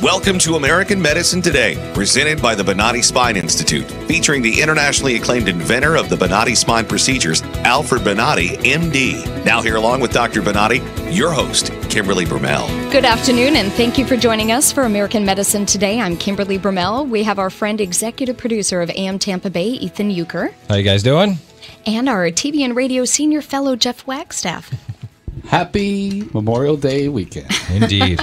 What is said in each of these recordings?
Welcome to American Medicine Today, presented by the Bonati Spine Institute, featuring the internationally acclaimed inventor of the Bonati spine procedures, Alfred Bonati, MD. Now here along with Dr. Bonati, your host, Kimberly Brumell. Good afternoon, and thank you for joining us for American Medicine Today. I'm Kimberly Brumell. We have our friend, executive producer of AM Tampa Bay, Ethan Euchre. How you guys doing? And our TV and radio senior fellow, Jeff Wagstaff. Happy Memorial Day weekend. Indeed.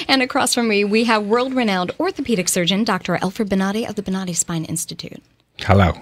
And across from me, we have world-renowned orthopedic surgeon, Dr. Alfred Bonati of the Bonati Spine Institute. Hello.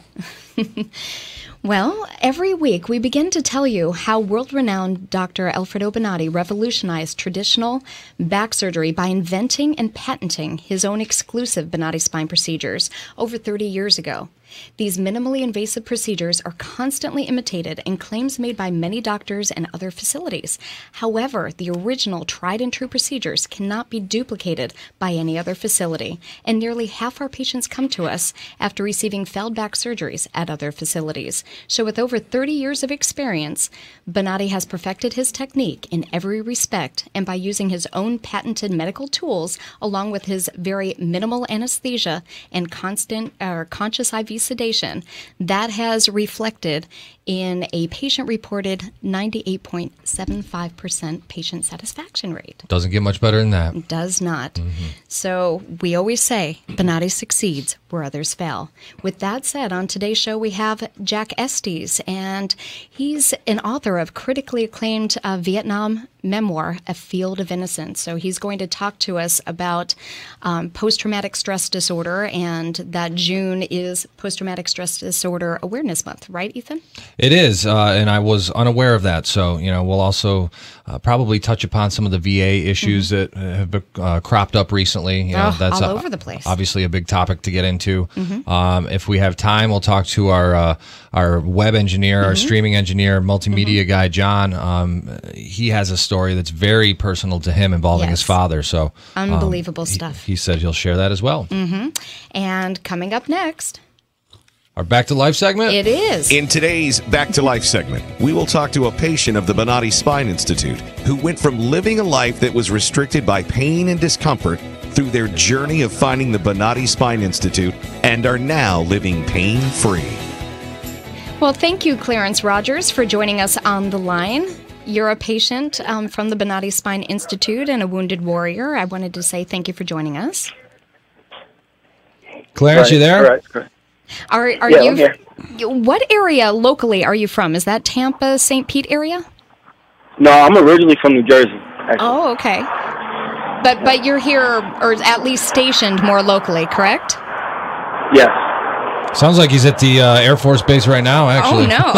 Well, every week we begin to tell you how world-renowned Dr. Alfredo Bonati revolutionized traditional back surgery by inventing and patenting his own exclusive Bonati spine procedures over 30 years ago. These minimally invasive procedures are constantly imitated and claims made by many doctors and other facilities. However, the original tried-and-true procedures cannot be duplicated by any other facility, and nearly half our patients come to us after receiving failed back surgeries at other facilities. So with over 30 years of experience, Bonati has perfected his technique in every respect, and by using his own patented medical tools, along with his very minimal anesthesia and conscious IV sedation, that has reflected in a patient-reported 98.75% patient satisfaction rate. Doesn't get much better than that. It does not. So we always say, Bonati succeeds where others fail. With that said, on today's show we have Jack Estes, and he's an author of critically acclaimed Vietnam memoir, A Field of Innocence. So he's going to talk to us about post-traumatic stress disorder, and that June is Post-Traumatic Stress Disorder Awareness Month, right, Ethan? It is, and I was unaware of that. So, we'll also probably touch upon some of the VA issues that have cropped up recently. That's all over the place. Obviously a big topic to get into. If we have time, we'll talk to our web engineer, our streaming engineer, multimedia guy, John. He has a story that's very personal to him involving his father. So unbelievable stuff. He said he'll share that as well. And coming up next, our Back to Life segment? It is. In today's Back to Life segment, we will talk to a patient of the Bonati Spine Institute who went from living a life that was restricted by pain and discomfort through their journey of finding the Bonati Spine Institute and are now living pain-free. Well, thank you, Clarence Rogers, for joining us on the line. You're a patient from the Bonati Spine Institute and a wounded warrior. I wanted to say thank you for joining us. Clarence, you there? Correct. Are Yeah, you? I'm here. What area locally are you from? Is that Tampa, St. Pete area? No, I'm originally from New Jersey, actually. Oh, okay. But you're here, or at least stationed more locally, correct? Yes. Sounds like he's at the Air Force Base right now, actually. Oh, no.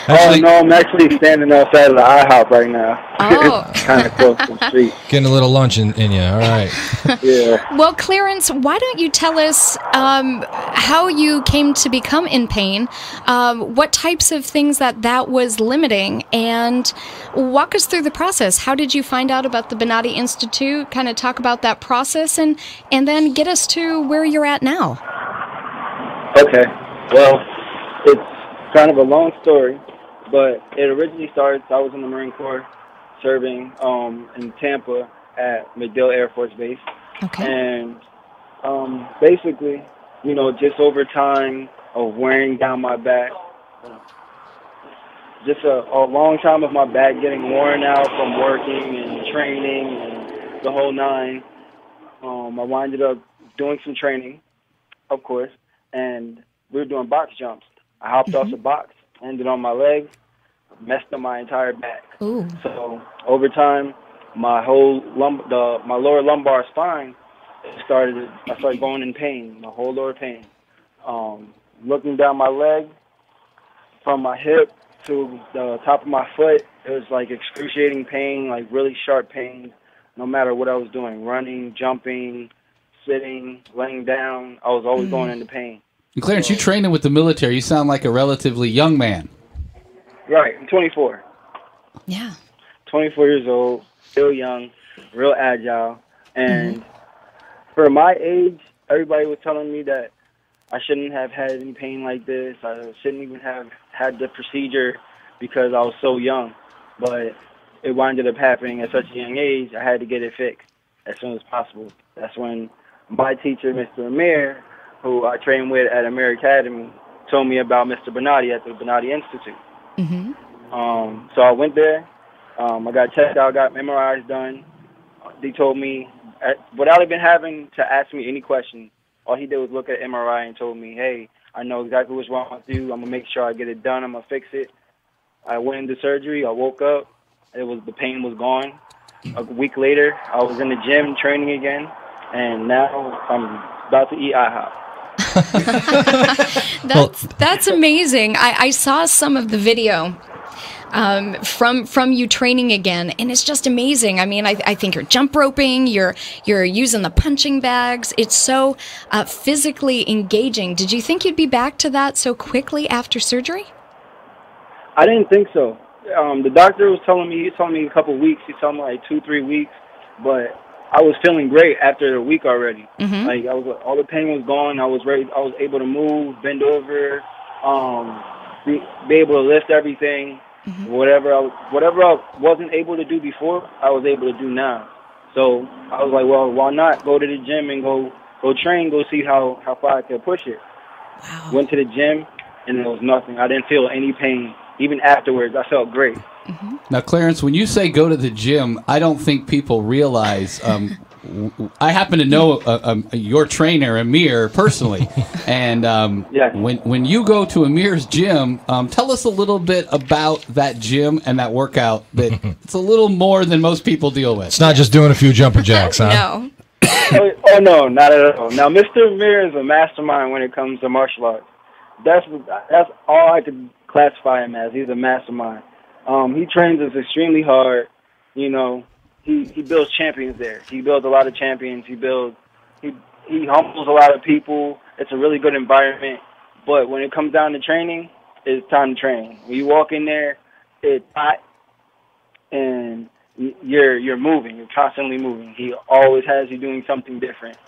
Actually, Oh, no, I'm actually standing outside of the IHOP right now. Oh. It's kind of close to the street. getting a little lunch in you. All right. Yeah. Well, Clarence, why don't you tell us how you came to become in pain, what types of things that was limiting, and walk us through the process. How did you find out about the Bonati Institute? Kind of talk about that process, and then get us to where you're at now. Okay. Well, it's kind of a long story, but it originally started, I was in the Marine Corps serving in Tampa at MacDill Air Force Base. Okay. And basically, just over time of wearing down my back, just a long time of my back getting worn out from working and training and the whole nine, I winded up doing some training, of course, and we were doing box jumps. I hopped off the box, landed on my leg, messed up my entire back. Ooh. So over time, my whole my lower lumbar spine I started going in pain, my whole lower pain. Looking down my leg, from my hip to the top of my foot, it was like excruciating pain, like really sharp pain, no matter what I was doing, running, jumping, sitting, laying down. I was always going into pain. And Clarence, you training with the military. You sound like a relatively young man. Right, I'm 24. Yeah. 24 years old, still young, real agile. And for my age, everybody was telling me that I shouldn't have had any pain like this. I shouldn't even have had the procedure because I was so young. But it winded up happening at such a young age, I had to get it fixed. as soon as possible. That's when my teacher, Mr. Amir, who I trained with at Amir Academy, told me about Mr. Bonatti at the Bonatti Institute. So I went there. I got checked out, got MRIs done. They told me, without even having to ask me any questions, all he did was look at MRI and told me, hey, I know exactly what's wrong with you. I'm going to make sure I get it done. I'm going to fix it. I went into surgery. I woke up. The pain was gone. A week later, I was in the gym training again, and now I'm about to eat IHOP. That's amazing. I saw some of the video from you training again, and it's just amazing. I mean, I think you're jump roping, you're using the punching bags. It's so physically engaging. Did you think you'd be back to that so quickly after surgery? I didn't think so. The doctor was telling me, he told me a couple weeks. He told me like 2-3 weeks, but I was feeling great after a week already. Like all the pain was gone. I was ready. I was able to move, bend over, be able to lift everything. Whatever I wasn't able to do before, I was able to do now. So I was like, well, why not go to the gym and go train, go see how far I could push it. Wow. Went to the gym, and there was nothing. I didn't feel any pain. Even afterwards, I felt great. Now, Clarence, when you say go to the gym, I don't think people realize. I happen to know your trainer, Amir, personally. And Yes. when you go to Amir's gym, tell us a little bit about that gym and that workout. That it's a little more than most people deal with. It's not just doing a few jumper jacks, huh? No. Oh, no, not at all. Now, Mr. Amir is a mastermind when it comes to martial arts. That's all I could classify him as. He's a mastermind. He trains us extremely hard. You know, he builds champions there. He builds a lot of champions. He humbles a lot of people. It's a really good environment. But when it comes down to training, it's time to train. When you walk in there, it's hot, and you're moving. You're constantly moving. He always has you doing something different.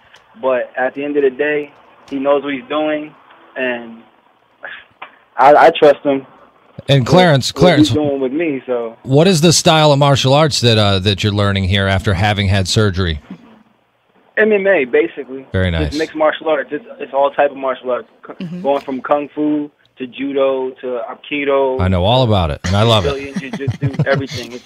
But at the end of the day, he knows what he's doing, and I trust him. And Clarence, what he's doing with me. So, what is the style of martial arts that you're learning here after having had surgery? MMA, basically. Very nice. It's mixed martial arts. It's all type of martial arts, going from kung fu to judo to aikido. I know all about it, and I love it. Jiu-jitsu, everything.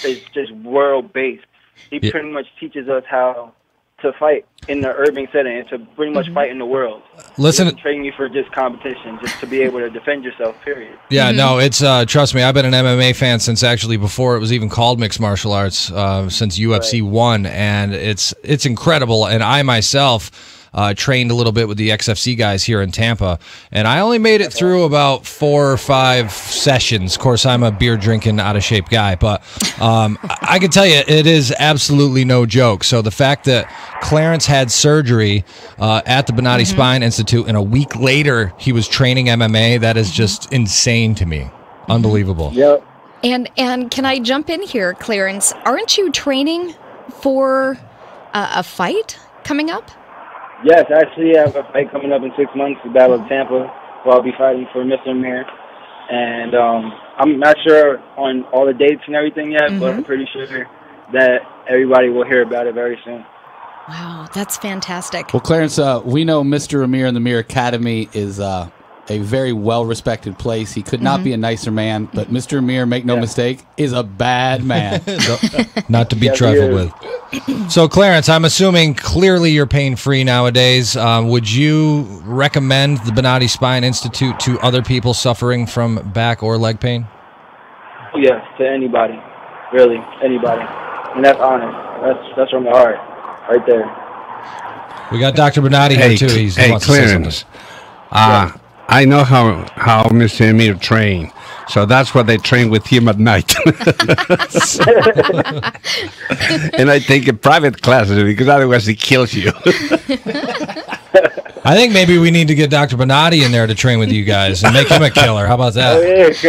It's just world based. He pretty much teaches us how to fight in the urban setting and to pretty much fight in the world. Listen, He doesn't train you for just competition, just to be able to defend yourself, period. Yeah, no, it's trust me, I've been an MMA fan since actually before it was even called mixed martial arts, since UFC 1, and it's incredible. And I myself trained a little bit with the XFC guys here in Tampa, and I only made it through about 4 or 5 sessions. Of course, I'm a beer drinking, out of shape guy, but I can tell you it is absolutely no joke. So the fact that Clarence had surgery at the Bonatti Spine Institute, and a week later he was training MMA, that is just insane to me. Unbelievable. Yep. And can I jump in here, Clarence? Aren't you training for a fight coming up? Yes, actually, I have a fight coming up in 6 months, the Battle of Tampa, where I'll be fighting for Mr. Amir. And I'm not sure on all the dates and everything yet, but I'm pretty sure that everybody will hear about it very soon. Wow, that's fantastic. Well, Clarence, we know Mr. Amir and the Amir Academy is a very well-respected place. He could not be a nicer man, but Mr. Amir, make no mistake, is a bad man. Not to be trifled with. So, Clarence, I'm assuming clearly you're pain-free nowadays. Would you recommend the Bonatti Spine Institute to other people suffering from back or leg pain? Yes, to anybody, really, anybody. And that's honest. That's from the heart, right there. We got Dr. Bonatti here, too. He wants to say Clarence. I know how Mr. Amir trained, so that's why they train with him at night. And I take a private classes because otherwise he kills you. I think maybe we need to get Dr. Bonatti in there to train with you guys and make him a killer. How about that? Oh,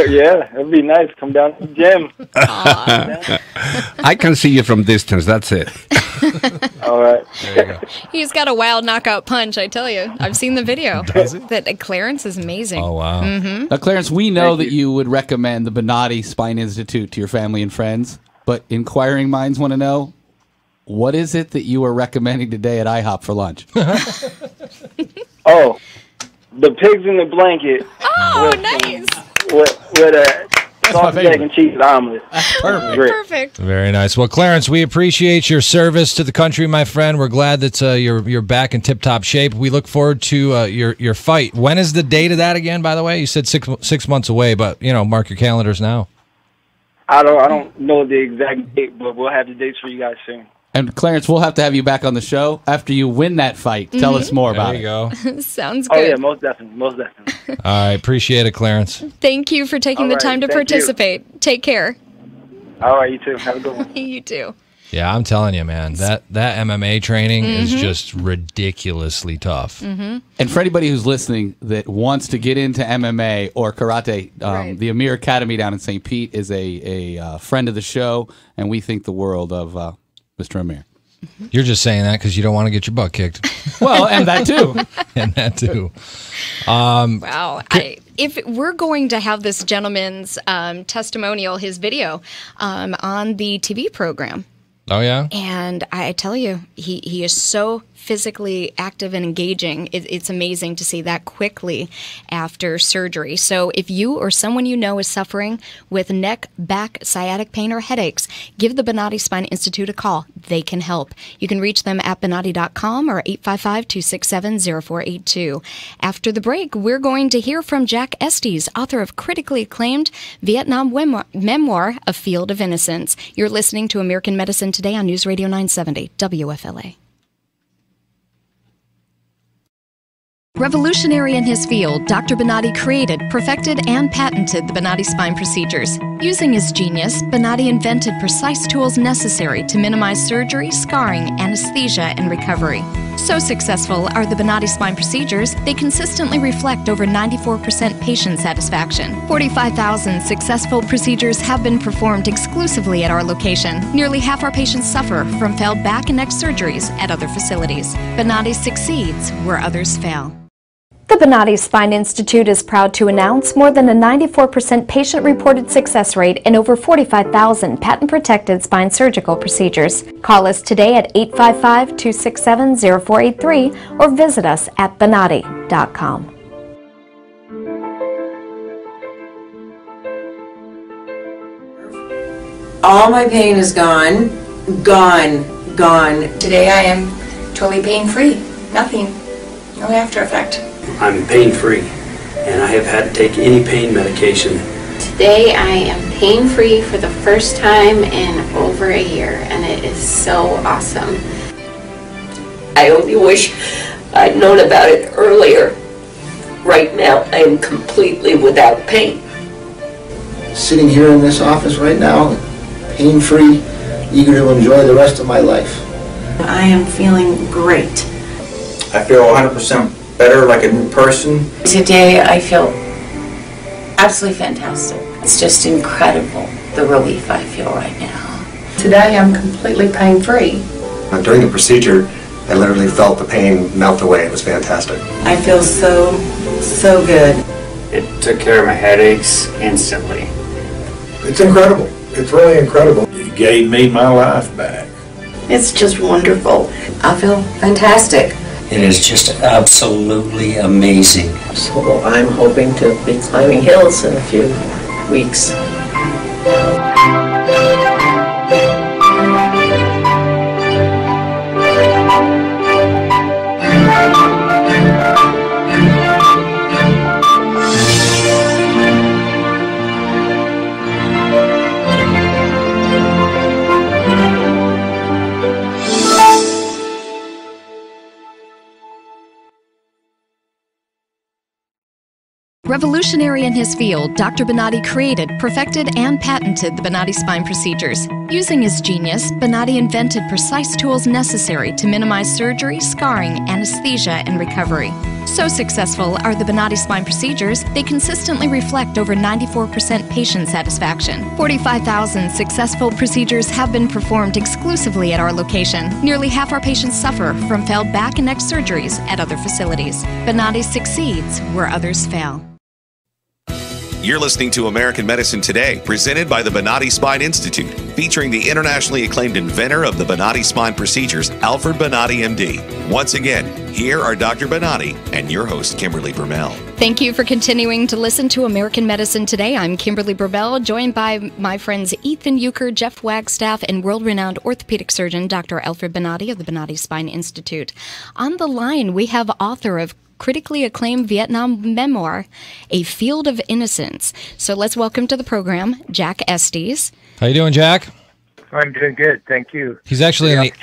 yeah, it'd be nice. Come down to the gym. I can see you from distance, that's it. All right. There you go. He's got a wild knockout punch, I tell you. I've seen the video. Does it? That Clarence is amazing. Oh, wow. Now, Clarence, we know that you would recommend the Bonatti Spine Institute to your family and friends, but inquiring minds want to know, what is it that you were recommending today at IHOP for lunch? Oh, the pigs in the blanket. Oh, nice. With a sausage, egg, and cheese omelet. Perfect. Great. Perfect. Very nice. Well, Clarence, we appreciate your service to the country, my friend. We're glad that you're back in tip-top shape. We look forward to your fight. When is the date of that again, by the way? You said 6 months away, but, mark your calendars now. I don't know the exact date, but we'll have the dates for you guys soon. And Clarence, we'll have to have you back on the show after you win that fight. Tell us more about There you it. go. Sounds good. Oh, yeah, most definitely. All right. Appreciate it, Clarence. Thank you for taking All the right, time to thank you. participate. Take care. All right, you too. Have a good one. You too. Yeah, I'm telling you, man, that MMA training is just ridiculously tough. And for anybody who's listening that wants to get into MMA or karate, Right. the Amir Academy down in St. Pete is a friend of the show, and we think the world of Mr. Amir. You're just saying that because you don't want to get your butt kicked. Well, and that too. And that too. Wow. If we're going to have this gentleman's testimonial, his video, on the TV program, Oh, yeah? and I tell you, he is so physically active and engaging. It's amazing to see that quickly after surgery. So if you or someone you know is suffering with neck, back, sciatic pain, or headaches, give the Bonati Spine Institute a call. They can help. You can reach them at Bonati.com or 855-267-0482. After the break, we're going to hear from Jack Estes, author of critically acclaimed Vietnam memoir, A Field of Innocence. You're listening to American Medicine Today on News Radio 970, WFLA. Revolutionary in his field, Dr. Bonati created, perfected, and patented the Bonati spine procedures. Using his genius, Bonati invented precise tools necessary to minimize surgery, scarring, anesthesia, and recovery. So successful are the Bonati spine procedures, they consistently reflect over 94% patient satisfaction. 45,000 successful procedures have been performed exclusively at our location. Nearly half our patients suffer from failed back and neck surgeries at other facilities. Bonati succeeds where others fail. The Bonati Spine Institute is proud to announce more than a 94% patient-reported success rate in over 45,000 patent-protected spine surgical procedures. Call us today at 855-267-0483 or visit us at bonati.com. All my pain is gone. Today I am totally pain-free. Nothing. No after effect. I'm pain-free, and I have had to take any pain medication. Today I am pain-free for the first time in over a year, and it is so awesome. I only wish I'd known about it earlier. Right now, I am completely without pain. Sitting here in this office right now, pain-free, eager to enjoy the rest of my life. I am feeling great. I feel 100% better, like a new person. Today I feel absolutely fantastic. It's just incredible, the relief I feel right now. Today I'm completely pain-free. During the procedure, I literally felt the pain melt away. It was fantastic. I feel so good. It took care of my headaches instantly. It's incredible. It's really incredible. It gave me my life back. It's just wonderful. I feel fantastic. It is just absolutely amazing. So I'm hoping to be climbing hills in a few weeks. Revolutionary in his field, Dr. Bonati created, perfected, and patented the Bonati spine procedures. Using his genius, Bonati invented precise tools necessary to minimize surgery, scarring, anesthesia, and recovery. So successful are the Bonati spine procedures, they consistently reflect over 94% patient satisfaction. 45,000 successful procedures have been performed exclusively at our location. Nearly half our patients suffer from failed back and neck surgeries at other facilities. Bonati succeeds where others fail. You're listening to American Medicine Today, presented by the Bonati Spine Institute, featuring the internationally acclaimed inventor of the Bonati spine procedures, Alfred Bonati, MD. Once again, here are Dr. Bonati and your host, Kimberly Brumell. Thank you for continuing to listen to American Medicine Today. I'm Kimberly Brumell, joined by my friends Ethan Euchre, Jeff Wagstaff, and world-renowned orthopedic surgeon Dr. Alfred Bonati of the Bonati Spine Institute. On the line, we have author of critically acclaimed Vietnam memoir, A Field of Innocence. So let's welcome to the program Jack Estes. How you doing, Jack? I'm doing good, thank you. He's actually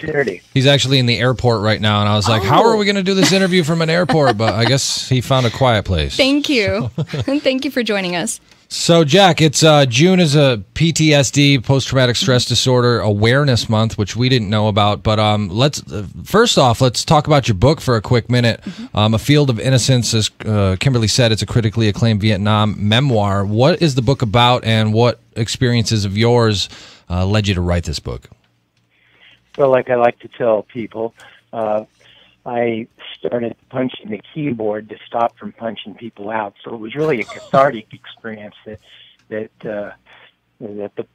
He's actually in the airport right now, and I was like, how are we going to do this interview from an airport? But I guess he found a quiet place. Thank you. And thank you for joining us. So, Jack, it's June is a PTSD, post-traumatic stress disorder awareness month, which we didn't know about. But let's first off, let's talk about your book for a quick minute. A Field of Innocence, as Kimberly said, it's a critically acclaimed Vietnam memoir. What is the book about, and what experiences of yours led you to write this book? Well, like I like to tell people, I started punching the keyboard to stop from punching people out. So it was really a cathartic experience that the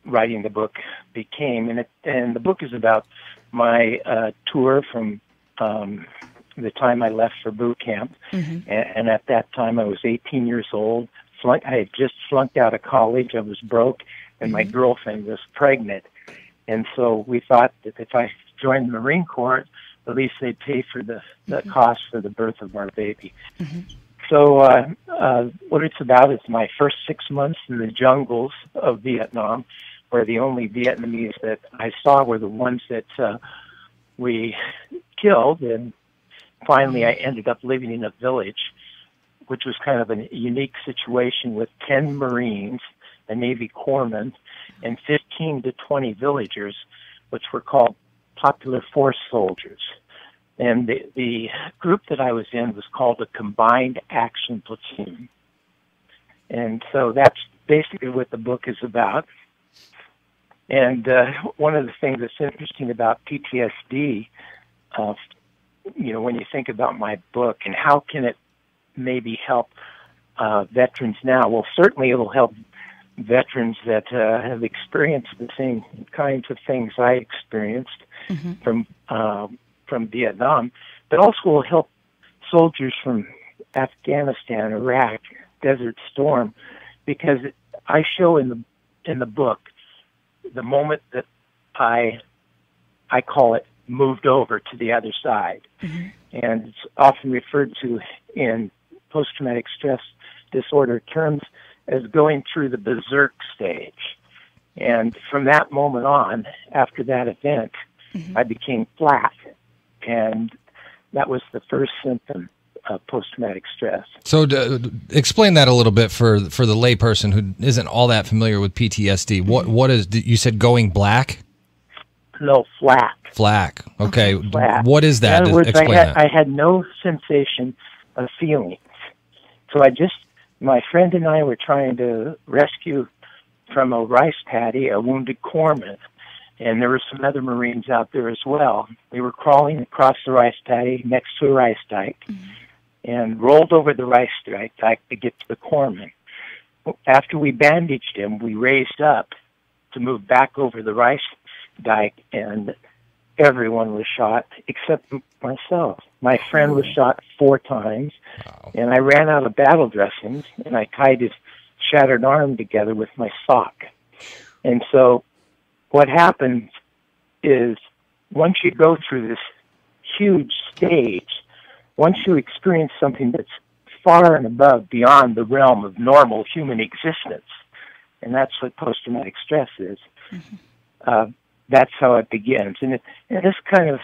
writing the book became. And the book is about my tour from the time I left for boot camp. And at that time, I was 18 years old. I had just flunked out of college. I was broke, and my girlfriend was pregnant. And so we thought that if I joined the Marine Corps, at least they'd pay for the cost for the birth of our baby. So what it's about is my first 6 months in the jungles of Vietnam, where the only Vietnamese that I saw were the ones that we killed. And finally, I ended up living in a village, which was kind of a unique situation with 10 Marines, a Navy corpsman, and 15 to 20 villagers, which were called Popular Force soldiers. And the group that I was in was called a Combined Action Platoon. And so that's basically what the book is about. And one of the things that's interesting about PTSD, when you think about my book and how can it maybe help veterans now, well, certainly it'll help veterans that have experienced the same kinds of things I experienced from Vietnam, but also will help soldiers from Afghanistan, Iraq, Desert Storm, because I show in the book the moment that I call it moved over to the other side, and it's often referred to in post-traumatic stress disorder terms as going through the berserk stage. And from that moment on, after that event, I became flat. And that was the first symptom of post-traumatic stress. So explain that a little bit for the layperson who isn't all that familiar with PTSD. What is, you said going black? No, flat. Flat. Okay. Flat. What is that? In other words, explain that. I had no sensation of feelings. So my friend and I were trying to rescue from a rice paddy a wounded corpsman, and there were some other Marines out there as well. They were crawling across the rice paddy next to a rice dike and rolled over the rice dike to get to the corpsman. After we bandaged him, we raised up to move back over the rice dike, and everyone was shot except myself. My friend was shot 4 times, and I ran out of battle dressings, and I tied his shattered arm together with my sock. And so what happens is once you go through this huge stage, once you experience something that's far and above beyond the realm of normal human existence, and that's what post-traumatic stress is, that's how it begins. And this kind of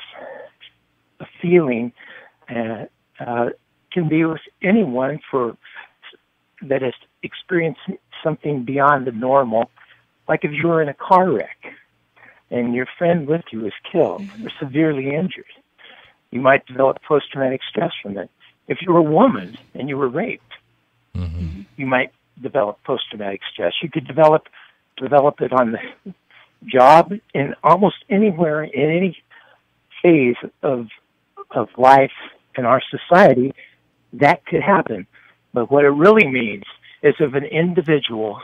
a feeling can be with anyone that has experienced something beyond the normal. Like if you were in a car wreck and your friend with you was killed or severely injured, you might develop post-traumatic stress from it. If you were a woman and you were raped, you might develop post-traumatic stress. You could develop it on the job, in almost anywhere, in any phase of life in our society, that could happen. But what it really means is if an individual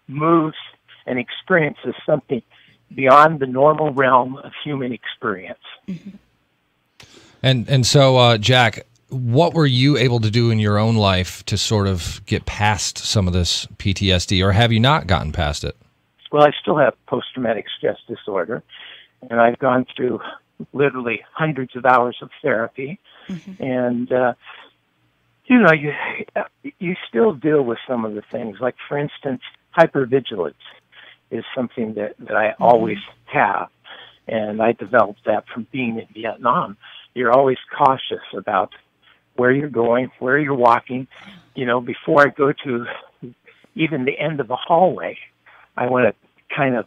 moves and experiences something beyond the normal realm of human experience. And so, Jack, what were you able to do in your own life to sort of get past some of this PTSD, or have you not gotten past it? Well, I still have post-traumatic stress disorder, and I've gone through literally hundreds of hours of therapy, and you still deal with some of the things. Like, for instance, hypervigilance is something that I always have, and I developed that from being in Vietnam. You're always cautious about where you're going, where you're walking. Before I go to even the end of the hallway, I want to kind of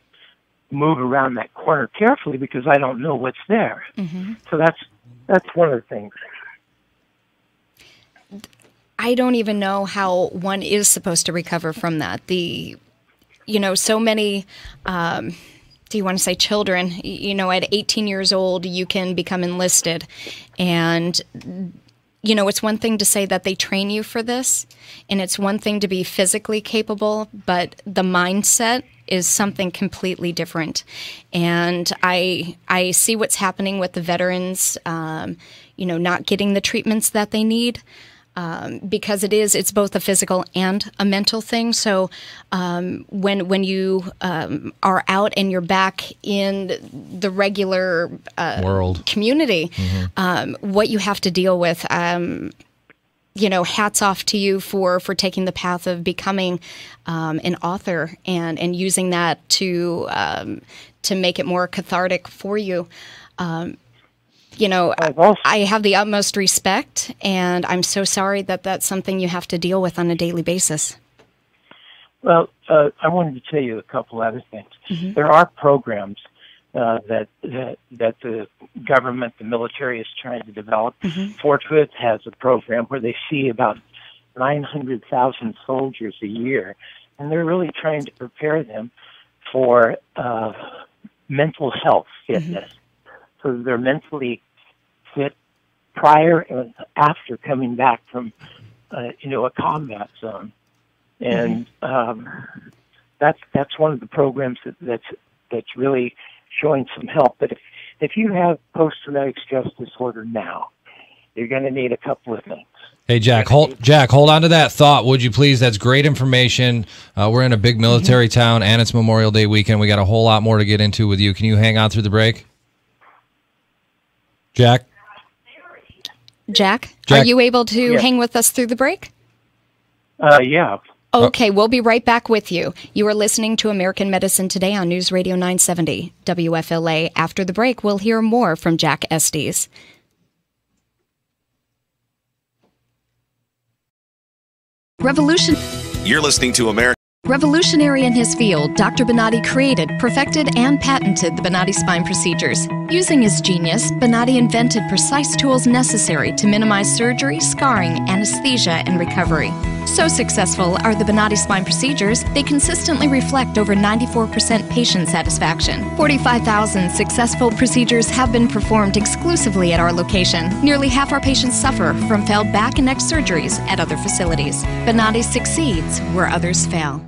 move around that corner carefully because I don't know what's there. So that's one of the things. I don't even know how one is supposed to recover from that. So many, do you want to say children, at 18 years old, you can become enlisted. And, it's one thing to say that they train you for this, and it's one thing to be physically capable, but the mindset is something completely different. And I see what's happening with the veterans, not getting the treatments that they need. Because it's both a physical and a mental thing. So when you are out and you're back in the regular world community, what you have to deal with, hats off to you for taking the path of becoming an author and using that to make it more cathartic for you. I have the utmost respect, and I'm so sorry that that's something you have to deal with on a daily basis. Well, I wanted to tell you a couple other things. There are programs that the government, the military is trying to develop. Fort Hood has a program where they see about 900,000 soldiers a year, and they're really trying to prepare them for mental health fitness. So they're mentally fit prior and after coming back from, a combat zone, and that's one of the programs that's really showing some help. But if you have post-traumatic stress disorder now, you're going to need a couple of things. Hey, Jack, hold on to that thought, would you please? That's great information. We're in a big military town, and it's Memorial Day weekend. We got a whole lot more to get into with you. Can you hang on through the break? Jack? Jack, are you able to hang with us through the break? Yeah. Okay, we'll be right back with you. You are listening to American Medicine Today on News Radio 970 WFLA. After the break, we'll hear more from Jack Estes. You're listening to American. Revolutionary in his field, Dr. Bonati created, perfected, and patented the Bonati spine procedures. Using his genius, Bonati invented precise tools necessary to minimize surgery, scarring, anesthesia, and recovery. So successful are the Bonati spine procedures, they consistently reflect over 94% patient satisfaction. 45,000 successful procedures have been performed exclusively at our location. Nearly half our patients suffer from failed back and neck surgeries at other facilities. Bonati succeeds where others fail.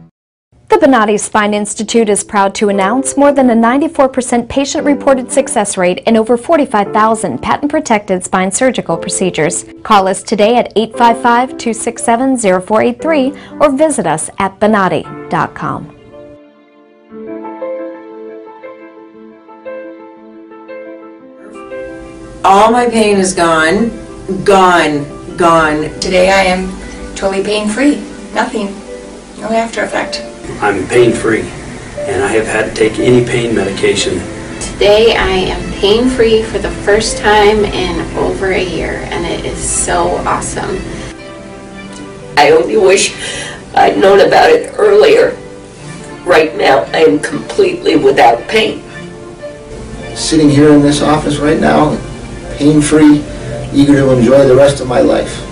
The Bonati Spine Institute is proud to announce more than a 94% patient-reported success rate in over 45,000 patent-protected spine surgical procedures. Call us today at 855-267-0483 or visit us at bonati.com. All my pain is gone. Today I am totally pain-free. Nothing. No after effect. I'm pain-free, and I have had to take any pain medication. Today I am pain-free for the first time in over a year, and it is so awesome. I only wish I'd known about it earlier. Right now, I am completely without pain. Sitting here in this office right now, pain-free, eager to enjoy the rest of my life.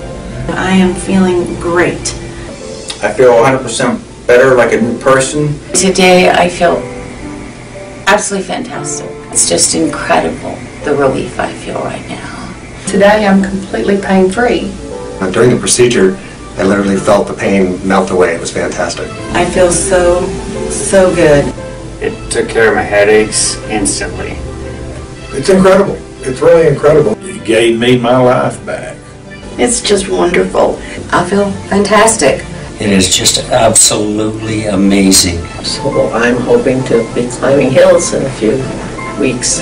I am feeling great. I feel 100% better, like a new person. Today I feel absolutely fantastic. It's just incredible, the relief I feel right now. Today I'm completely pain-free. During the procedure, I literally felt the pain melt away. It was fantastic. I feel so good. It took care of my headaches instantly. It's incredible. It's really incredible. It gave me my life back. It's just wonderful. I feel fantastic. It is just absolutely amazing. So I'm hoping to be climbing hills in a few weeks.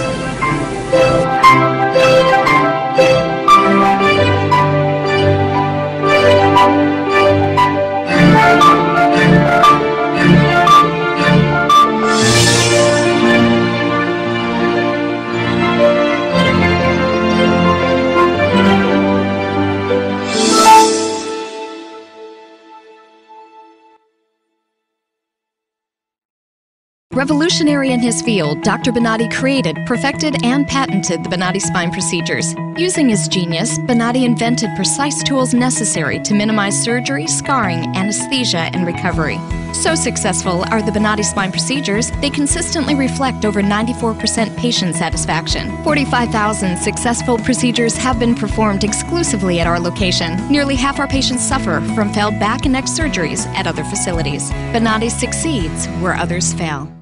Revolutionary in his field, Dr. Bonati created, perfected, and patented the Bonati spine procedures. Using his genius, Bonati invented precise tools necessary to minimize surgery, scarring, anesthesia, and recovery. So successful are the Bonati spine procedures, they consistently reflect over 94% patient satisfaction. 45,000 successful procedures have been performed exclusively at our location. Nearly half our patients suffer from failed back and neck surgeries at other facilities. Bonati succeeds where others fail.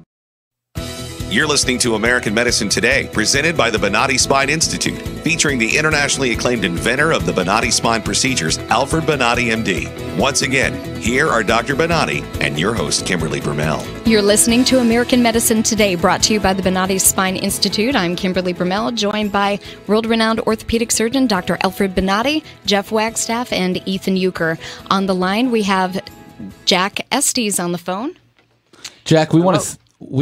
You're listening to American Medicine Today, presented by the Bonati Spine Institute, featuring the internationally acclaimed inventor of the Bonati spine procedures, Alfred Bonati, MD. Once again, here are Dr. Bonati and your host, Kimberly Brumell. You're listening to American Medicine Today, brought to you by the Bonati Spine Institute. I'm Kimberly Brumell, joined by world-renowned orthopedic surgeon Dr. Alfred Bonati, Jeff Wagstaff, and Ethan Euchre. On the line, we have Jack Estes on the phone. Jack, we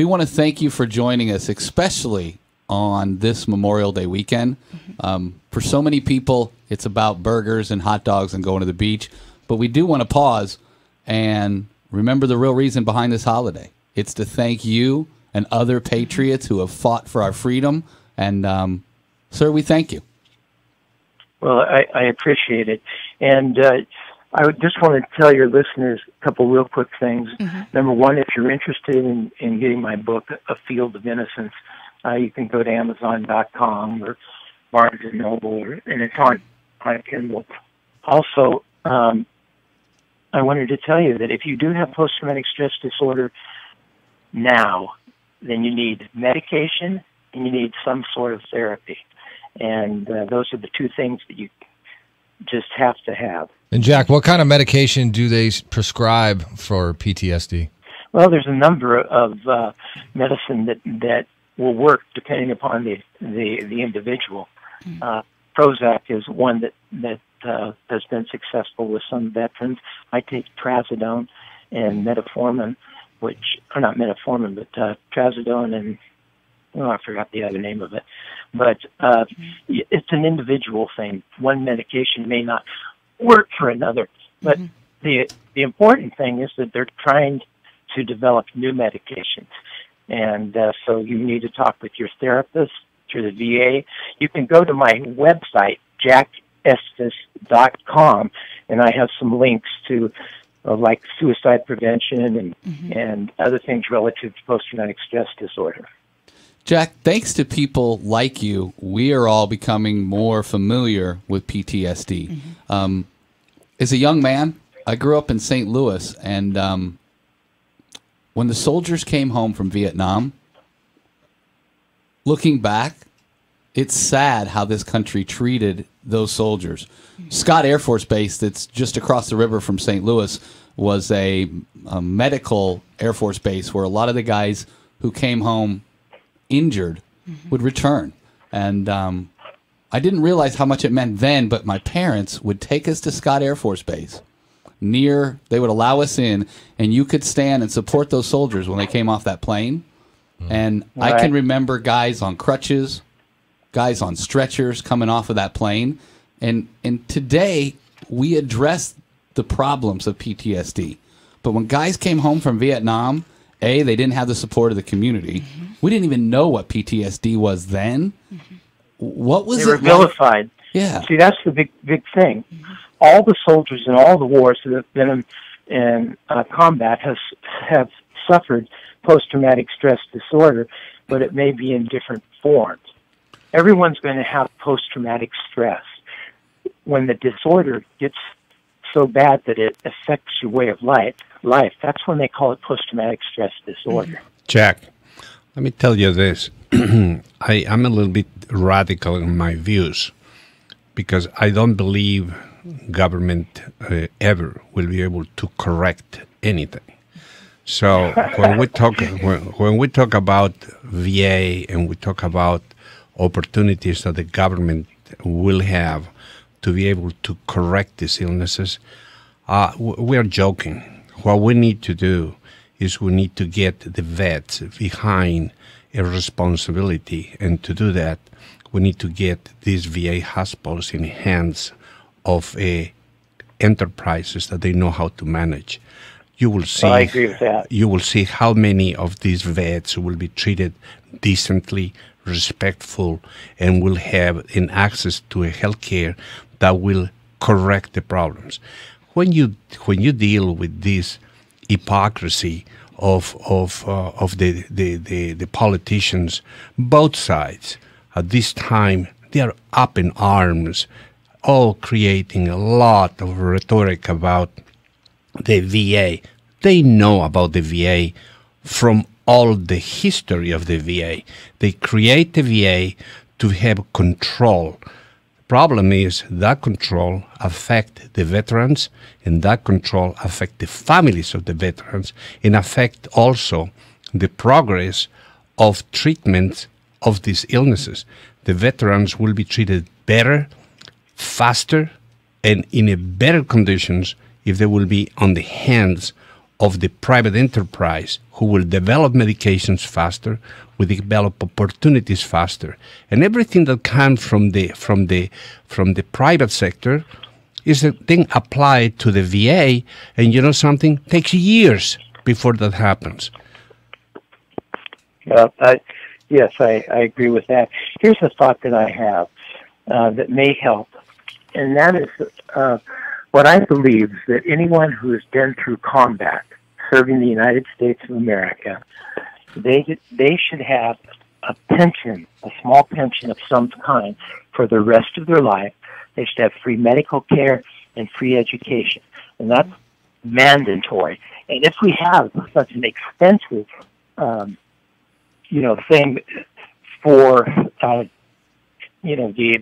want to thank you for joining us, especially on this Memorial Day weekend. For so many people, it's about burgers and hot dogs and going to the beach. But we do want to pause and remember the real reason behind this holiday. It's to thank you and other patriots who have fought for our freedom. And, sir, we thank you. Well, I appreciate it. And I would just want to tell your listeners a couple real quick things. Number one, if you're interested in getting my book, A Field of Innocence, you can go to Amazon.com or Barnes & Noble, and it's on Kindle. Also, I wanted to tell you that if you do have post-traumatic stress disorder now, then you need medication and you need some sort of therapy. And those are the two things that you just have to have. And Jack, what kind of medication do they prescribe for PTSD? Well, there's a number of medicine that will work depending upon the individual. Prozac is one that has been successful with some veterans. I take trazodone and metformin, not metformin, but trazodone and, I forgot the other name of it. But it's an individual thing. One medication may not work for another. But the important thing is that they're trying to develop new medications. And so you need to talk with your therapist through the VA. You can go to my website, jackestes.com, and I have some links to like suicide prevention and other things relative to post-traumatic stress disorder. Jack, thanks to people like you, we are all becoming more familiar with PTSD. As a young man, I grew up in St. Louis, and when the soldiers came home from Vietnam, looking back, it's sad how this country treated those soldiers. Scott Air Force Base, that's just across the river from St. Louis, was a medical Air Force base where a lot of the guys who came home injured would return. And I didn't realize how much it meant then, but my parents would take us to Scott Air Force Base. They would allow us in, and you could stand and support those soldiers when they came off that plane. And I can remember guys on crutches, guys on stretchers coming off of that plane. And today, we address the problems of PTSD. But when guys came home from Vietnam, they didn't have the support of the community. We didn't even know what PTSD was then. What was it? They were vilified. Yeah. See, that's the big thing. All the soldiers in all the wars that have been in combat have suffered post-traumatic stress disorder, but it may be in different forms. Everyone's going to have post-traumatic stress. when the disorder gets so bad that it affects your way of life, that's when they call it post-traumatic stress disorder. Jack, let me tell you this. I'm a little bit radical in my views because I don't believe government ever will be able to correct anything. So when we talk about VA and we talk about opportunities that the government will have to be able to correct these illnesses, we are joking. What we need to do is we need to get the vets behind a responsibility, and to do that, we need to get these VA hospitals in the hands of enterprises that they know how to manage. You will see. I agree with that. You will see how many of these vets will be treated decently, respectful, and will have an access to a health care that will correct the problems. When you deal with this hypocrisy of the politicians, both sides at this time, they are up in arms, all creating a lot of rhetoric about the VA. They know about the VA from all the history of the VA. They create the VA to have control. The problem is that control affects the veterans, and that control affects the families of the veterans, and affect also the progress of treatment of these illnesses. The veterans will be treated better, faster, and in a better conditions if they will be on the hands of the private enterprise who will develop medications faster, will develop opportunities faster. And everything that comes from the private sector is then applied to the VA, and you know something? Takes years before that happens. Yes, I agree with that. Here's a thought that I have that may help, and that is what I believe is that anyone who has been through combat, serving the United States of America, they should have a pension, a small pension of some kind for the rest of their life. They should have free medical care and free education, and that's mandatory. And if we have such an expensive, thing for,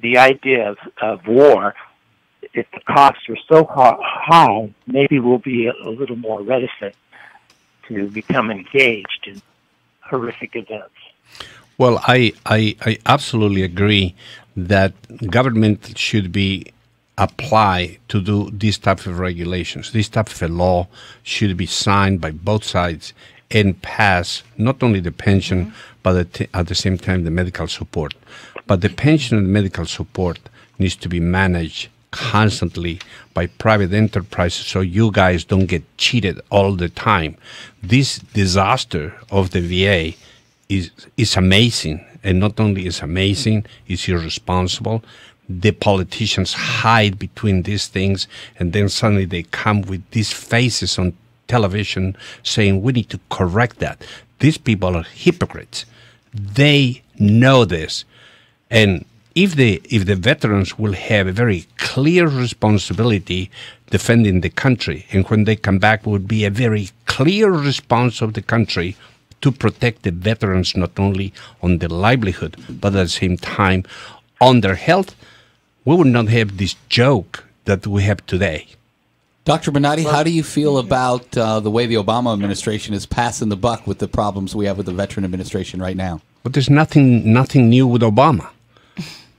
the idea of war, if the costs are so high, maybe we'll be a little more reticent to become engaged in horrific events. Well, I absolutely agree that government should be applied to do this type of regulations. This type of a law should be signed by both sides and pass not only the pension, but at the same time the medical support. But the pension and medical support needs to be managed constantly by private enterprises so you guys don't get cheated all the time. This disaster of the VA is amazing, and not only is amazing, it's irresponsible. The politicians hide between these things, and then suddenly they come with these faces on television saying we need to correct that. These people are hypocrites. They know this. And if the veterans will have a very clear responsibility defending the country, and when they come back would be a very clear response of the country to protect the veterans not only on their livelihood, but at the same time on their health, we would not have this joke that we have today. Dr. Bonatti, how do you feel about the way the Obama administration is passing the buck with the problems we have with the Veteran Administration right now? But there's nothing new with Obama.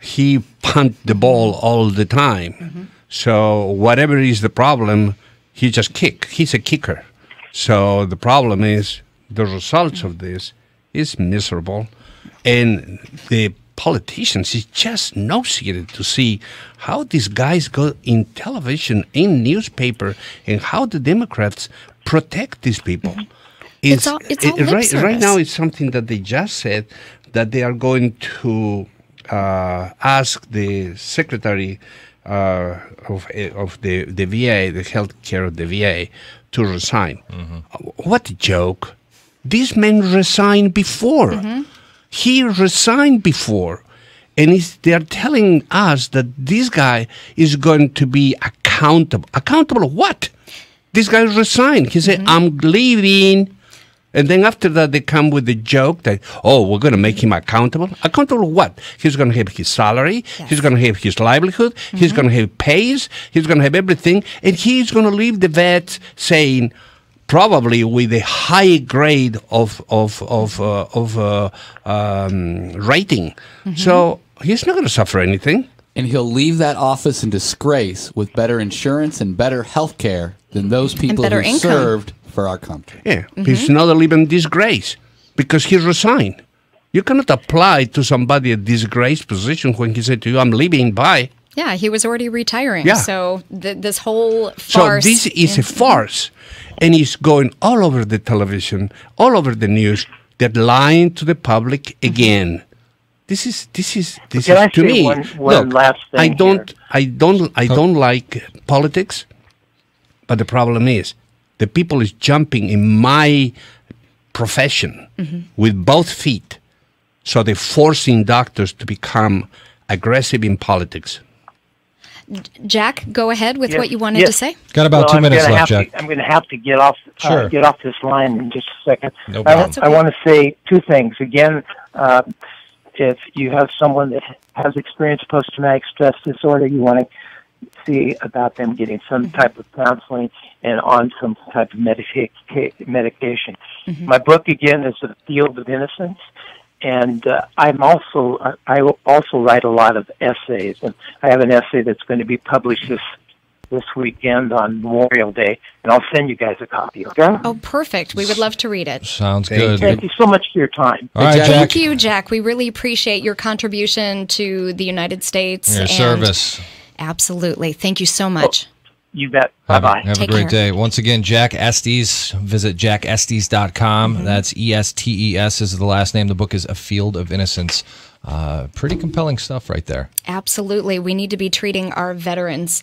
He pumped the ball all the time. Mm-hmm. So whatever is the problem, he just kick. He's a kicker. So the problem is the results of this is miserable. And the politicians is just nauseated to see how these guys go in television, in newspaper, and how the Democrats protect these people. Mm-hmm. Right now, it's something that they just said that they are going to ask the secretary of the VA, the health care of the VA, to resign. Mm-hmm. What a joke. This man resigned before. Mm-hmm. He resigned before. And they are telling us that this guy is going to be accountable. Accountable of what? This guy resigned. He said, I'm leaving. And then after that, they come with the joke that, oh, we're going to make him accountable. Accountable of what? He's going to have his salary. Yes. He's going to have his livelihood. He's going to have pays. He's going to have everything. And he's going to leave the vets saying, probably with a high grade of rating. So he's not going to suffer anything. And he'll leave that office in disgrace with better insurance and better health care than those people who served for our country. Yeah, he's not living in disgrace because he resigned. You cannot apply to somebody a disgrace position when he said to you, I'm leaving, bye. Yeah, he was already retiring. Yeah. So this whole farce. So this is a farce. And it's going all over the television, all over the news. They're lying to the public again. This is to me. One last thing I don't like politics, but the problem is the people is jumping in my profession with both feet, so they're forcing doctors to become aggressive in politics. Jack, go ahead with what you wanted to say. Got about 2 minutes left, Jack. I'm going to have to get off this line in just a second. No problem. I want to say two things. Again, if you have someone that has experienced post-traumatic stress disorder, you want to see about them getting some type of counseling and on some type of medication. My book, again, is The Field of Innocence. And I also write a lot of essays, and I have an essay that's going to be published this weekend on Memorial Day, and I'll send you guys a copy. Okay? Oh, perfect. We would love to read it. Sounds good. Thank you so much for your time. All right, Jack. Thank you, Jack. We really appreciate your contribution to the United States. Your service. Absolutely. Thank you so much. You bet. Bye-bye. Have a great day. Once again, Jack Estes. Visit jackestes.com. That's ESTES is the last name. The book is A Field of Innocence. Pretty compelling stuff right there. Absolutely. We need to be treating our veterans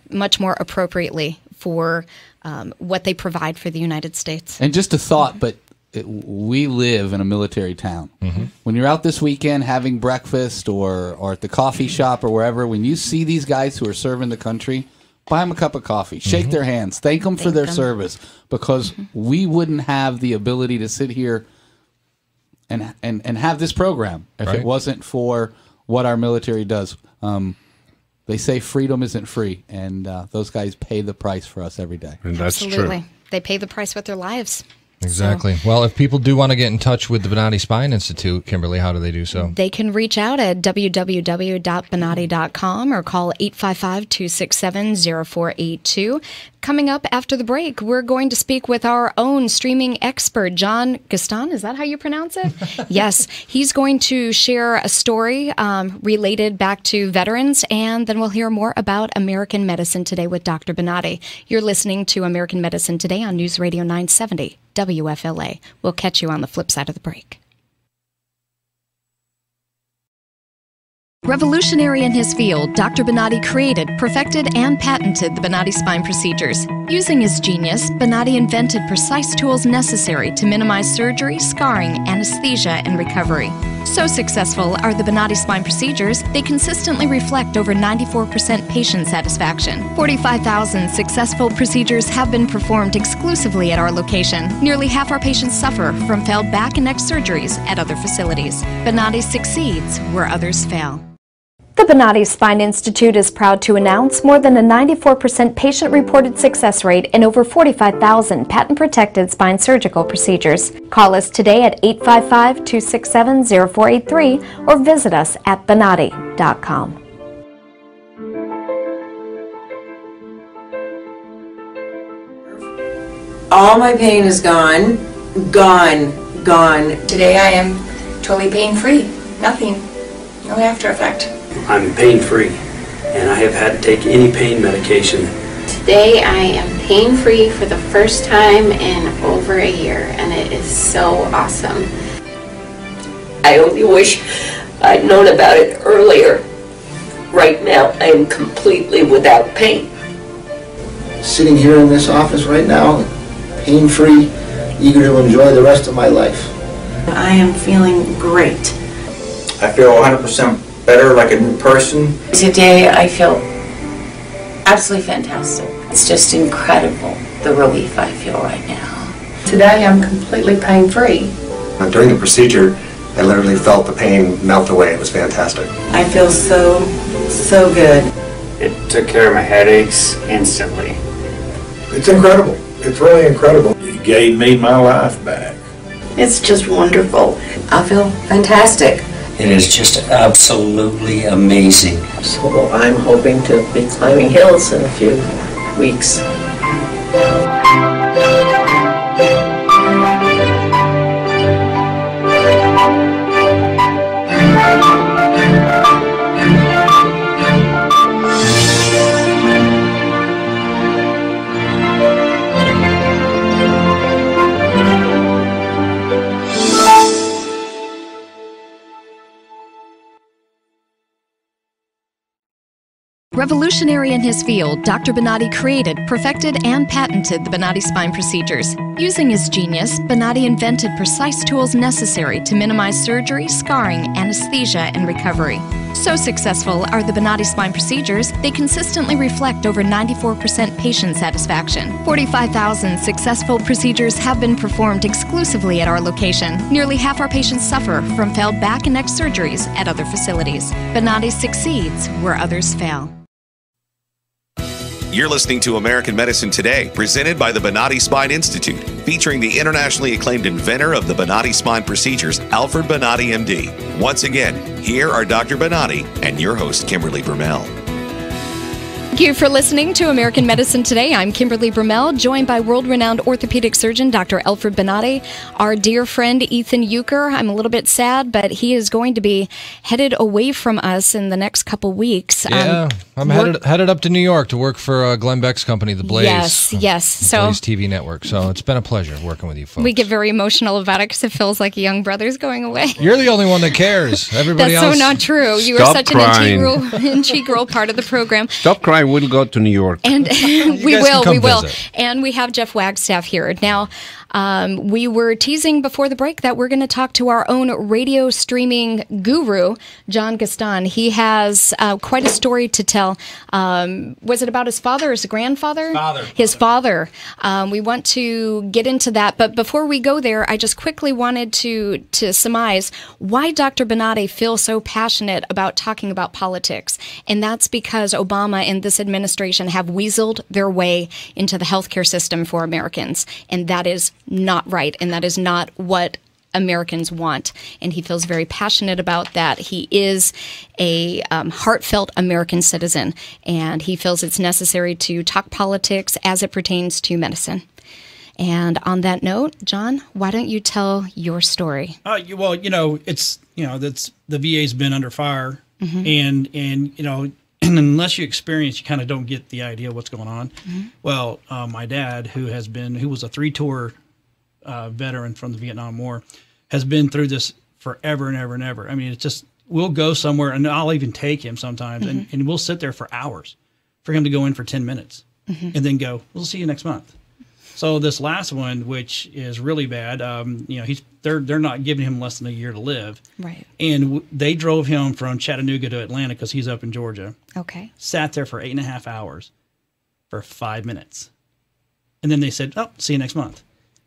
much more appropriately for what they provide for the United States. And just a thought, but we live in a military town. When you're out this weekend having breakfast or at the coffee shop or wherever, when you see these guys who are serving the country, buy them a cup of coffee, shake their hands, thank them for their service, because we wouldn't have the ability to sit here and have this program if it wasn't for what our military does. They say freedom isn't free, and those guys pay the price for us every day. And that's Absolutely. They pay the price with their lives. Exactly. Well, if people do want to get in touch with the Bonati Spine Institute, Kimberly, how do they do so? They can reach out at www.bonati.com or call 855-267-0482. Coming up after the break, we're going to speak with our own streaming expert, John Gaston. Is that how you pronounce it? Yes. He's going to share a story related back to veterans, and then we'll hear more about American Medicine Today with Dr. Bonati. You're listening to American Medicine Today on News Radio 970. WFLA. We'll catch you on the flip side of the break. Revolutionary in his field, Dr. Bonati created, perfected, and patented the Bonati spine procedures. Using his genius, Bonati invented precise tools necessary to minimize surgery, scarring, anesthesia, and recovery. So successful are the Bonati spine procedures, they consistently reflect over 94% patient satisfaction. 45,000 successful procedures have been performed exclusively at our location. Nearly half our patients suffer from failed back and neck surgeries at other facilities. Bonati succeeds where others fail. The Bonati Spine Institute is proud to announce more than a 94% patient-reported success rate in over 45,000 patent-protected spine surgical procedures. Call us today at 855-267-0483 or visit us at bonati.com. All my pain is gone. Gone. Today I am totally pain-free. Nothing. No after effect. I'm pain-free, and I have had to take any pain medication. Today I am pain-free for the first time in over a year, and it is so awesome. I only wish I'd known about it earlier. Right now, I am completely without pain. Sitting here in this office right now, pain-free, eager to enjoy the rest of my life. I am feeling great. I feel 100% better, like a new person. Today I feel absolutely fantastic. It's just incredible the relief I feel right now. Today I'm completely pain-free. During the procedure, I literally felt the pain melt away. It was fantastic. I feel so good. It took care of my headaches instantly. It's incredible. It's really incredible. It gave me my life back. It's just wonderful. I feel fantastic. It is just absolutely amazing. So I'm hoping to be climbing hills in a few weeks. Revolutionary in his field, Dr. Bonati created, perfected, and patented the Bonati spine procedures. Using his genius, Bonati invented precise tools necessary to minimize surgery, scarring, anesthesia, and recovery. So successful are the Bonati spine procedures, they consistently reflect over 94% patient satisfaction. 45,000 successful procedures have been performed exclusively at our location. Nearly half our patients suffer from failed back and neck surgeries at other facilities. Bonati succeeds where others fail. You're listening to American Medicine Today, presented by the Bonati Spine Institute, featuring the internationally acclaimed inventor of the Bonati spine procedures, Alfred Bonati, MD. Once again, here are Dr. Bonati and your host, Kimberly Brumell. Thank you for listening to American Medicine Today. I'm Kimberly Brumell, joined by world-renowned orthopedic surgeon Dr. Alfred Bonati, our dear friend Ethan Euchre. I'm a little bit sad, but he is going to be headed away from us in the next couple weeks. Yeah, I'm headed up to New York to work for Glenn Beck's company, The Blaze. Yes. The Blaze TV network. So it's been a pleasure working with you folks. We get very emotional about it because it feels like a young brother's going away. You're the only one that cares. Everybody That's else. so not true. You are such an integral part of the program. Stop crying. We'll go to New York. And we will. Visit. And we have Jeff Wagstaff here. Now, we were teasing before the break that we're going to talk to our own radio streaming guru, John Gaston. He has quite a story to tell. Was it about his father or his grandfather? His father. We want to get into that. But before we go there, I just quickly wanted to surmise why Dr. Bonati feels so passionate about talking about politics. And that's because Obama and this administration have weaseled their way into the healthcare system for Americans. And that is not right. And that is not what Americans want. And he feels very passionate about that. He is a heartfelt American citizen. And he feels it's necessary to talk politics as it pertains to medicine. And on that note, John, why don't you tell your story? Well, it's that's the VA's been under fire, and unless you experience, you kind of don't get the idea of what's going on. Well, my dad, who was a 3-tour veteran from the Vietnam War, has been through this forever and ever and ever. I mean, it's just, we'll go somewhere, and I'll even take him sometimes, and we'll sit there for hours for him to go in for 10 minutes and then go, we'll see you next month. So this last one, which is really bad, they're not giving him less than a year to live. Right. And they drove him from Chattanooga to Atlanta because he's up in Georgia. Okay. Sat there for 8.5 hours for 5 minutes. And then they said, oh, see you next month.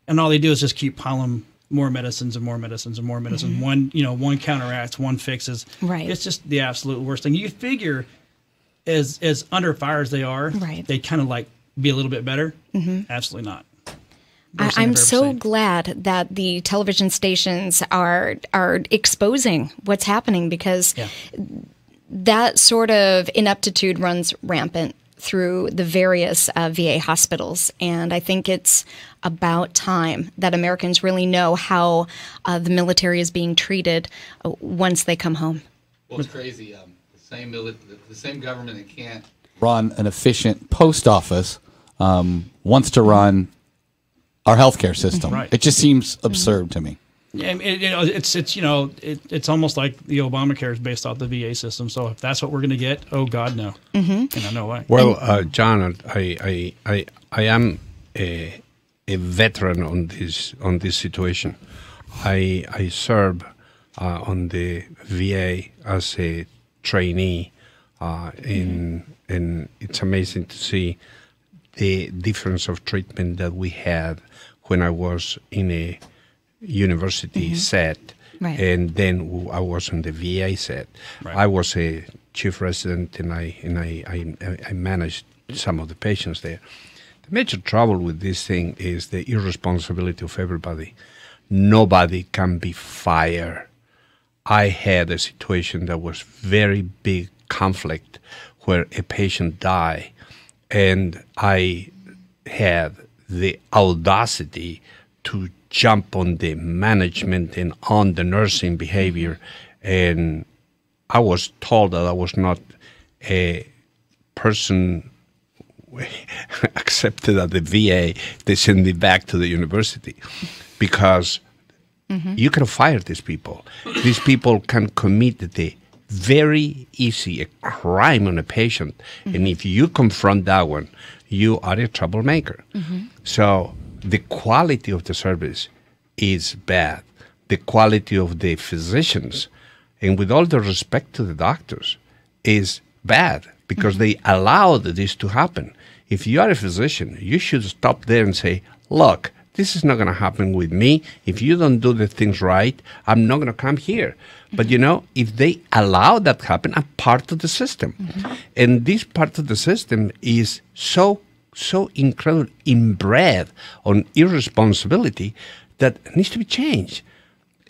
And all they do is just keep piling more medicines and more medicines and more medicines. One counteracts, one fixes. Right. It's just the absolute worst thing. You figure as under fire as they are, they kind of like be a little bit better. Absolutely not. I'm so glad that the television stations are exposing what's happening, because that sort of ineptitude runs rampant through the various VA hospitals. And I think it's about time that Americans really know how the military is being treated once they come home. Well, it's crazy. The same government that can't run an efficient post office wants to run our healthcare system. It just seems absurd to me. Yeah, it's almost like the Obamacare is based off the VA system. So if that's what we're going to get, oh God, no, no way. Well, John, I am a veteran on this situation. I served on the VA as a trainee, and it's amazing to see the difference of treatment that we had when I was in a university set, and then I was on the VA set. I was a chief resident, and I managed some of the patients there. The major trouble with this thing is the irresponsibility of everybody. Nobody can be fired. I had a situation that was very big conflict where a patient died, and I had the audacity to jump on the management and on the nursing behavior, and I was told that I was not a person accepted at the VA. They sent me back to the university because you can fire these people. These people can commit the very easy a crime on a patient, and if you confront that one, you are a troublemaker. So the quality of the service is bad. The quality of the physicians, and with all the respect to the doctors, is bad because they allowed this to happen. If you are a physician, you should stop there and say, look, this is not going to happen with me. If you don't do the things right, I'm not going to come here. But, you know, if they allow that to happen, I'm part of the system. And this part of the system is so incredibly inbred on irresponsibility that needs to be changed.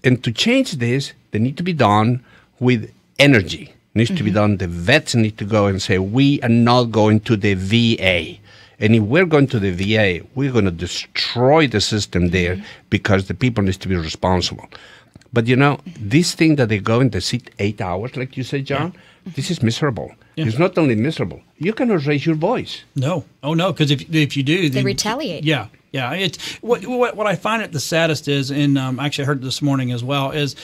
And to change this, they need to be done with energy. It needs to be done. The vets need to go and say, we are not going to the VA. And if we're going to the VA, we're going to destroy the system there because the people need to be responsible. But, you know, this thing that they go and they sit 8 hours, like you said, John, this is miserable. It's not only miserable. You cannot raise your voice. No. Oh, no, because if you do... They retaliate. Yeah. It's what I find it the saddest is, and actually I heard it this morning as well, is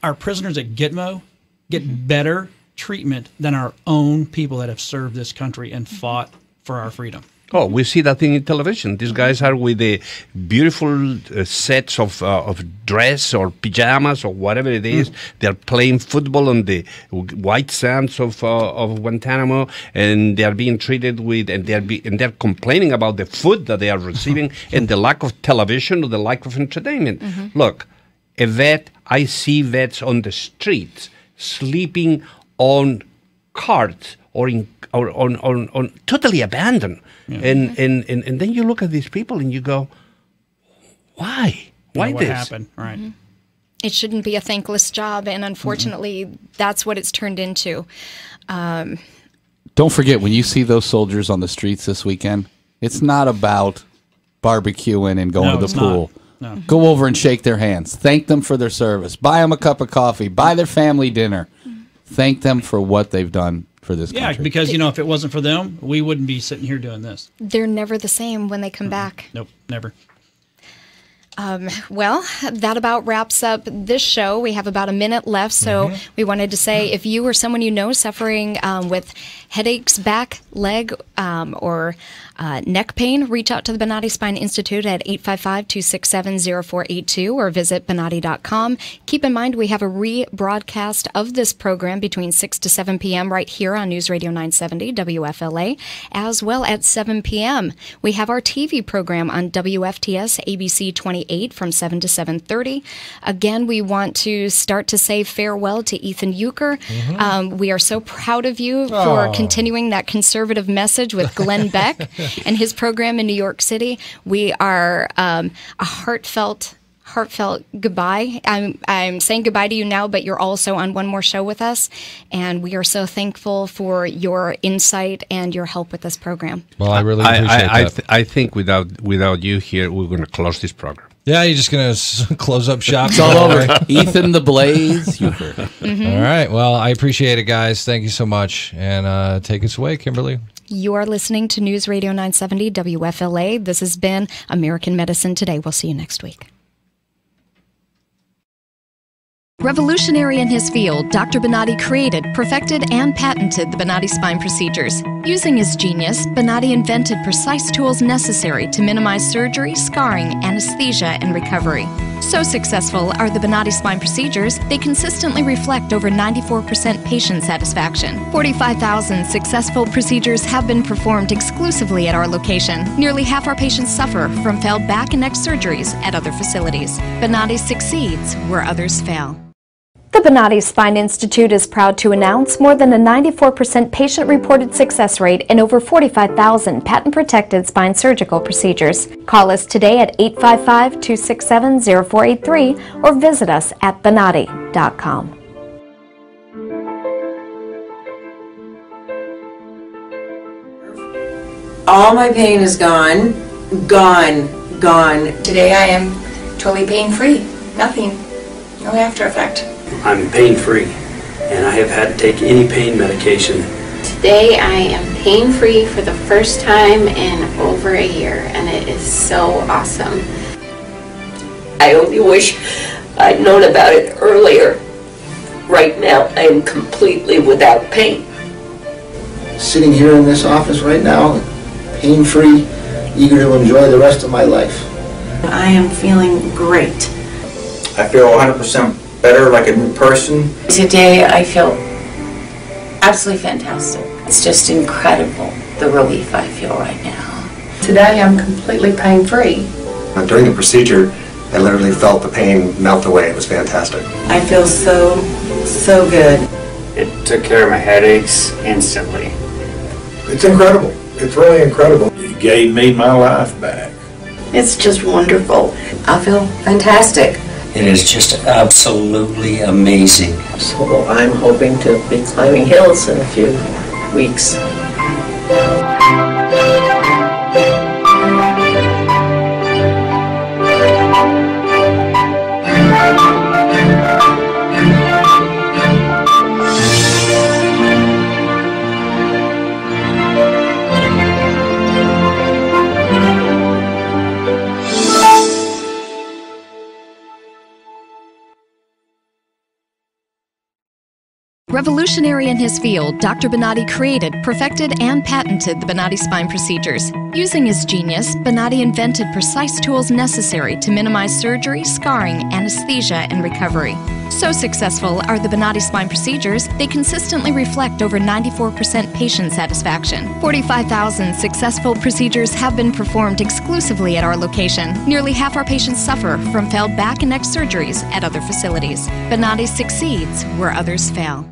our prisoners at Gitmo get better treatment than our own people that have served this country and fought for our freedom. Oh, we see that thing in television. These guys are with the beautiful sets of dress or pajamas or whatever it is. They're playing football on the white sands of Guantanamo, and they are being treated with, and they're complaining about the food that they are receiving and the lack of television or the lack of entertainment. Look, a vet, I see vets on the streets sleeping on carts or on totally abandoned. And then you look at these people and you go, why? Why what this? happened? Right. It shouldn't be a thankless job, and unfortunately, that's what it's turned into. Don't forget, when you see those soldiers on the streets this weekend, it's not about barbecuing and going to the pool. No. Go over and shake their hands. Thank them for their service. Buy them a cup of coffee. Buy their family dinner. Thank them for what they've done for this country. Yeah, because, you know, if it wasn't for them, we wouldn't be sitting here doing this. They're never the same when they come back. Nope, never. Well, that about wraps up this show. We have about a minute left, so we wanted to say if you or someone you know suffering with headaches, back, leg, or neck pain, reach out to the Bonati Spine Institute at 855-267-0482 or visit Bonati.com. Keep in mind we have a rebroadcast of this program between 6 to 7 p.m. right here on News Radio 970 WFLA, as well at 7 p.m. We have our TV program on WFTS ABC 28 from 7 to 7:30. Again, we want to start to say farewell to Ethan Euchre. We are so proud of you for continuing that conservative message with Glenn Beck and his program in New York City. We are a heartfelt goodbye. I'm saying goodbye to you now, but you're also on one more show with us, and we are so thankful for your insight and your help with this program. Well, I really appreciate that. I think without you here, we're going to close this program. Yeah, you're just going to close up shop. It's all over. Ethan the Blaze Euchre. All right. Well, I appreciate it, guys. Thank you so much. And take us away, Kimberly. You are listening to News Radio 970 WFLA. This has been American Medicine Today. We'll see you next week. Revolutionary in his field, Dr. Bonati created, perfected, and patented the Bonati spine procedures. Using his genius, Bonati invented precise tools necessary to minimize surgery, scarring, anesthesia, and recovery. So successful are the Bonati spine procedures, they consistently reflect over 94% patient satisfaction. 45,000 successful procedures have been performed exclusively at our location. Nearly half our patients suffer from failed back and neck surgeries at other facilities. Bonati succeeds where others fail. The Bonati Spine Institute is proud to announce more than a 94% patient-reported success rate in over 45,000 patent-protected spine surgical procedures. Call us today at 855-267-0483 or visit us at bonati.com. All my pain is gone. Today I am totally pain-free. Nothing. No after effect. I'm pain-free, and I have had to take any pain medication. Today I am pain-free for the first time in over a year, and it is so awesome. I only wish I'd known about it earlier. Right now, I am completely without pain. Sitting here in this office right now, pain-free, eager to enjoy the rest of my life. I am feeling great. I feel 100% better, like a new person. Today I feel absolutely fantastic. It's just incredible, the relief I feel right now. Today I'm completely pain-free. During the procedure, I literally felt the pain melt away. It was fantastic. I feel so good. It took care of my headaches instantly. It's incredible. It's really incredible. It gave me my life back. It's just wonderful. I feel fantastic. It is just absolutely amazing. So I'm hoping to be climbing hills in a few weeks. Revolutionary in his field, Dr. Bonati created, perfected, and patented the Bonati spine procedures. Using his genius, Bonati invented precise tools necessary to minimize surgery, scarring, anesthesia, and recovery. So successful are the Bonati spine procedures, they consistently reflect over 94% patient satisfaction. 45,000 successful procedures have been performed exclusively at our location. Nearly half our patients suffer from failed back and neck surgeries at other facilities. Bonati succeeds where others fail.